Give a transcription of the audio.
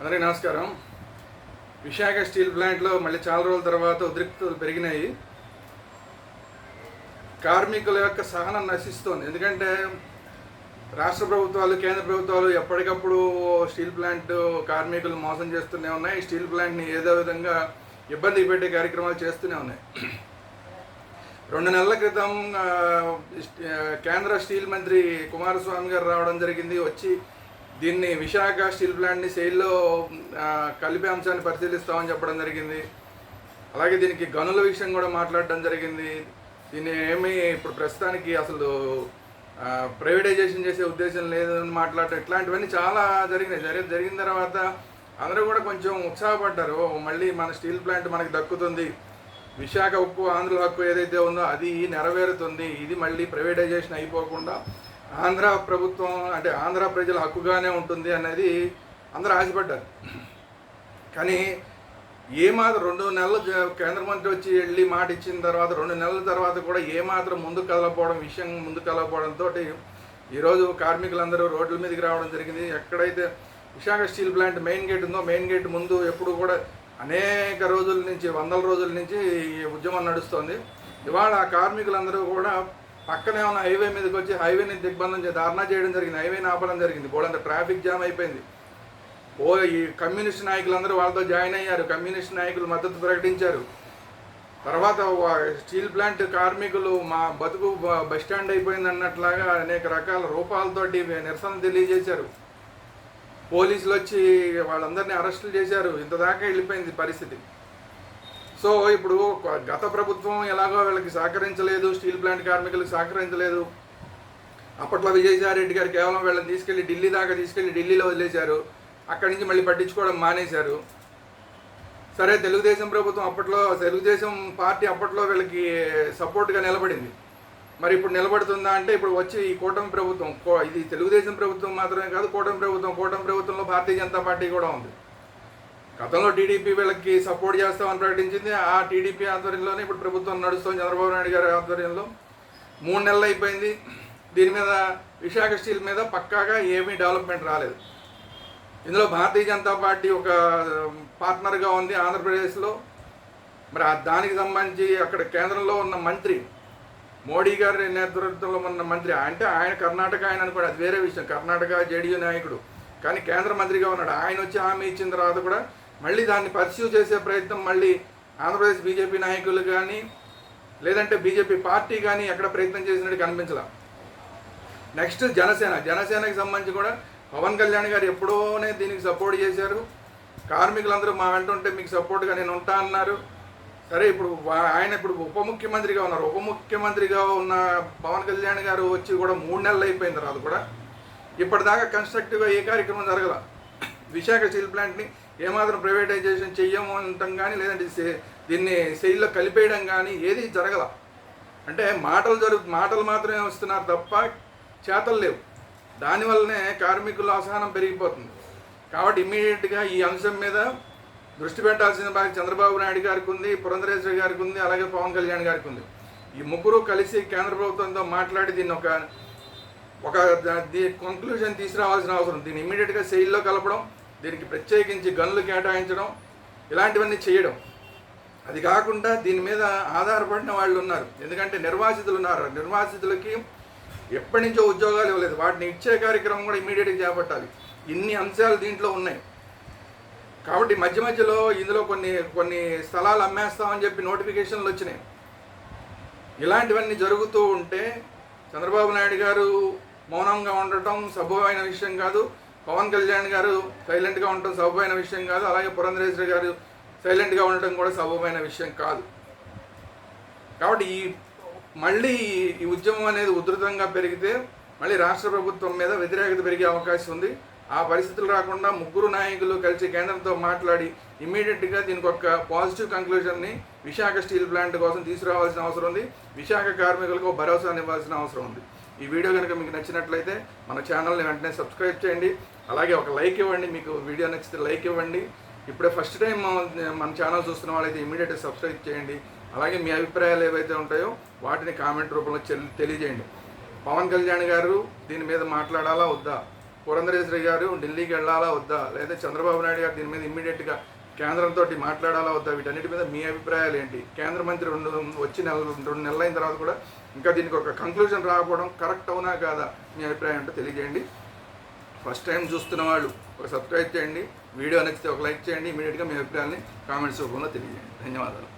అందరికీ నమస్కారం. విశాఖ స్టీల్ ప్లాంట్లో మళ్ళీ చాలా రోజుల తర్వాత ఉద్రిక్తతలు పెరిగినాయి. కార్మికుల యొక్క సహనం నశిస్తోంది. ఎందుకంటే రాష్ట్ర ప్రభుత్వాలు, కేంద్ర ప్రభుత్వాలు ఎప్పటికప్పుడు స్టీల్ ప్లాంట్ కార్మికులు మోసం చేస్తూనే ఉన్నాయి. స్టీల్ ప్లాంట్ని ఏదో విధంగా ఇబ్బంది పెట్టే కార్యక్రమాలు చేస్తూనే ఉన్నాయి. 2 నెలల క్రితం కేంద్ర స్టీల్ మంత్రి కుమారస్వామి గారు రావడం జరిగింది. వచ్చి దీన్ని విశాఖ స్టీల్ ప్లాంట్ని సెయిల్లో కలిపే అంశాన్ని పరిశీలిస్తామని చెప్పడం జరిగింది. అలాగే దీనికి గనుల విషయం కూడా మాట్లాడడం జరిగింది. దీన్ని ఇప్పుడు ప్రస్తుతానికి అసలు ప్రైవేటైజేషన్ చేసే ఉద్దేశం లేదని మాట్లాడటం, ఇట్లాంటివన్నీ చాలా జరిగినాయి. జరిగిన తర్వాత అందరూ కూడా కొంచెం ఉత్సాహపడ్డారు. మళ్ళీ మన స్టీల్ ప్లాంట్ మనకి దక్కుతుంది, విశాఖ ఉక్కు, ఆంధ్ర హక్కు ఏదైతే ఉందో అది నెరవేరుతుంది, ఇది మళ్ళీ ప్రైవేటైజేషన్ అయిపోకుండా ఆంధ్ర ప్రభుత్వం అంటే ఆంధ్ర ప్రజల హక్కుగానే ఉంటుంది అనేది అందరూ ఆశపడ్డారు. కానీ ఏమాత్రం 2 నెలలు కేంద్ర మంత్రి వచ్చి వెళ్ళి మాట ఇచ్చిన తర్వాత 2 నెలల తర్వాత కూడా ఏమాత్రం ముందుకు కదలకపోవడంతో ఈరోజు కార్మికులందరూ రోడ్ల మీదకి రావడం జరిగింది. ఎక్కడైతే Visakha steel plant main gate ఉందో మెయిన్ గేట్ ముందు ఎప్పుడు కూడా అనేక రోజుల నుంచి, వందల రోజుల నుంచి ఈ ఉద్యమం నడుస్తోంది. ఇవాళ ఆ కార్మికులందరూ కూడా పక్కనే ఉన్న హైవే మీదకి వచ్చి హైవేని దిగ్బంధం ధర్నా చేయడం జరిగింది. హైవేని ఆపడం జరిగింది. బోలంత ట్రాఫిక్ జామ్ అయిపోయింది. ఈ కమ్యూనిస్ట్ నాయకులందరూ వాళ్ళతో జాయిన్ అయ్యారు. కమ్యూనిస్ట్ నాయకులు మద్దతు ప్రకటించారు. తర్వాత స్టీల్ ప్లాంట్ కార్మికులు మా బతుకు బస్టాండ్ అయిపోయింది అన్నట్లాగా అనేక రకాల రూపాలతోటి నిరసన తెలియజేశారు. పోలీసులు వచ్చి వాళ్ళందరినీ అరెస్టులు చేశారు. ఇంతదాకా వెళ్ళిపోయింది పరిస్థితి. సో ఇప్పుడు గత ప్రభుత్వం ఎలాగో వీళ్ళకి సహకరించలేదు, స్టీల్ ప్లాంట్ కార్మికులకు సహకరించలేదు. అప్పట్లో విజయసాయి రెడ్డి గారు కేవలం వీళ్ళని తీసుకెళ్ళి ఢిల్లీ దాకా తీసుకెళ్ళి ఢిల్లీలో వదిలేశారు. అక్కడి నుంచి మళ్ళీ పట్టించుకోవడం మానేశారు. సరే, తెలుగుదేశం పార్టీ అప్పట్లో వీళ్ళకి సపోర్ట్గా నిలబడింది. మరి ఇప్పుడు నిలబడుతుందా అంటే ఇప్పుడు వచ్చి ఈ కూటమి ప్రభుత్వం, ఇది తెలుగుదేశం ప్రభుత్వం మాత్రమే కాదు, కూటమి ప్రభుత్వంలో భారతీయ జనతా పార్టీ కూడా ఉంది. గతంలో టీడీపీ వీళ్ళకి సపోర్ట్ చేస్తామని ప్రకటించింది. ఆ టీడీపీ ఆధ్వర్యంలోనే ఇప్పుడు ప్రభుత్వం నడుస్తుంది. చంద్రబాబు నాయుడు గారి ఆధ్వర్యంలో 3 నెలలు అయిపోయింది. దీని మీద విశాఖ స్టీల్ మీద పక్కాగా ఏమీ డెవలప్మెంట్ రాలేదు. ఇందులో భారతీయ జనతా పార్టీ ఒక పార్ట్నర్గా ఉంది ఆంధ్రప్రదేశ్లో. మరి దానికి సంబంధించి అక్కడ కేంద్రంలో ఉన్న మంత్రి, మోడీ గారి నేతృత్వంలో ఉన్న మంత్రి, అంటే ఆయన కర్ణాటక ఆయన అనుకోండి, అది వేరే విషయం, కర్ణాటక జేడీయూ నాయకుడు, కానీ కేంద్ర మంత్రిగా ఉన్నాడు. ఆయన వచ్చి హామీ ఇచ్చిన తర్వాత కూడా మళ్ళీ దాన్ని పర్స్యూ చేసే ప్రయత్నం మళ్ళీ ఆంధ్రప్రదేశ్ బీజేపీ నాయకులు కానీ లేదంటే బీజేపీ పార్టీ కానీ ఎక్కడ ప్రయత్నం చేసినట్టు కనిపించలా. నెక్స్ట్ జనసేనకి సంబంధించి కూడా పవన్ కళ్యాణ్ గారు ఎప్పుడోనే దీనికి సపోర్ట్ చేశారు. కార్మికులందరూ మా వెంట ఉంటే మీకు సపోర్ట్గా నేను ఉంటా అన్నారు. సరే, ఇప్పుడు ఆయన ఉప ముఖ్యమంత్రిగా ఉన్నారు. ఉప ముఖ్యమంత్రిగా ఉన్న పవన్ కళ్యాణ్ గారు వచ్చి కూడా 3 నెలలు అయిపోయిన తర్వాత కూడా ఇప్పటిదాకా కన్స్ట్రక్టివ్గా ఏ కార్యక్రమం జరగల. విశాఖ స్టీల్ ప్లాంట్ని ఏమాత్రం ప్రైవేటైజేషన్ చెయ్యము అనటం కానీ లేదంటే దీన్ని సెయిల్లో కలిపేయడం కానీ ఏది జరగల. అంటే మాటలు మాత్రమే వస్తున్నారు తప్ప చేతలు లేవు. దానివల్లనే కార్మికుల అసహనం పెరిగిపోతుంది. కాబట్టి ఇమ్మీడియట్గా ఈ అంశం మీద దృష్టి పెట్టాల్సిన బాధ్యత చంద్రబాబు నాయుడు గారికి ఉంది, పురంధరేశ్వరి గారికి ఉంది, అలాగే పవన్ కళ్యాణ్ గారికి ఉంది. ఈ ముగ్గురు కలిసి కేంద్ర ప్రభుత్వంతో మాట్లాడి దీన్ని ఒక కంక్లూజన్ తీసుకురావాల్సిన అవసరం. దీన్ని ఇమ్మీడియట్గా సెయిల్లో కలపడం, దీనికి ప్రత్యేకించి గనులు కేటాయించడం, ఇలాంటివన్నీ చేయడం. అది కాకుండా దీని మీద ఆధారపడిన వాళ్ళు ఉన్నారు. ఎందుకంటే నిర్వాసితులు ఉన్నారు. నిర్వాసితులకి ఎప్పటి నుంచో ఉద్యోగాలు ఇవ్వలేదు. వాటిని ఇచ్చే కార్యక్రమం కూడా ఇమ్మీడియట్గా చేపట్టాలి. ఇన్ని అంశాలు దీంట్లో ఉన్నాయి. కాబట్టి మధ్యలో ఇందులో కొన్ని స్థలాలు అమ్మేస్తామని చెప్పి నోటిఫికేషన్లు వచ్చినాయి. ఇలాంటివన్నీ జరుగుతూ ఉంటే చంద్రబాబు నాయుడు గారు మౌనంగా ఉండటం సబబైన విషయం కాదు. పవన్ కళ్యాణ్ గారు సైలెంట్గా ఉండటం సబబైన విషయం కాదు. అలాగే పురంధరేశ్వరి గారు సైలెంట్గా ఉండటం కూడా సబబైన విషయం కాదు. కాబట్టి మళ్ళీ ఈ ఉద్యమం అనేది ఉధృతంగా పెరిగితే మళ్ళీ రాష్ట్ర ప్రభుత్వం మీద వ్యతిరేకత పెరిగే అవకాశం ఉంది. ఆ పరిస్థితులు రాకుండా ముగ్గురు నాయకులు కలిసి కేంద్రంతో మాట్లాడి ఇమ్మీడియట్గా దీనికి ఒక పాజిటివ్ కంక్లూజన్ని విశాఖ స్టీల్ ప్లాంట్ కోసం తీసుకురావాల్సిన అవసరం ఉంది. విశాఖ కార్మికులకు భరోసాని ఇవ్వాల్సిన అవసరం ఉంది. ఈ వీడియో కనుక మీకు నచ్చినట్లయితే మన ఛానల్ని వెంటనే సబ్స్క్రైబ్ చేయండి. అలాగే ఒక లైక్ ఇవ్వండి. మీకు వీడియో నచ్చితే లైక్ ఇవ్వండి. ఇప్పుడే ఫస్ట్ టైం మన ఛానల్ చూస్తున్న వాళ్ళైతే ఇమ్మీడియట్గా సబ్స్క్రైబ్ చేయండి. అలాగే మీ అభిప్రాయాలు ఏవైతే ఉంటాయో వాటిని కామెంట్ రూపంలో తెలియజేయండి. పవన్ కళ్యాణ్ గారు దీని మీద మాట్లాడాలా వద్దా? పురంధరేశ్వరి గారు ఢిల్లీకి వెళ్ళాలా వద్దా, లేదా చంద్రబాబు నాయుడు గారు దీని మీద ఇమ్మీడియట్గా కేంద్రంతో మాట్లాడాలా వద్దా, వీటన్నిటి మీద మీ అభిప్రాయాలు ఏంటి? కేంద్ర మంత్రి వచ్చి 2 నెలలు అయిన తర్వాత కూడా ఇంకా దీనికి ఒక కంక్లూజన్ రాకపోవడం కరెక్ట్ అవునా కాదా, మీ అభిప్రాయం అంటే తెలియజేయండి. ఫస్ట్ టైం చూస్తున్న వాళ్ళు ఒక సబ్స్క్రైబ్ చేయండి, వీడియో నచ్చితే ఒక లైక్ చేయండి, ఇమీడియట్గా మీ అభిప్రాయాన్ని కామెంట్స్ రూపంలో తెలియజేయండి. ధన్యవాదాలు.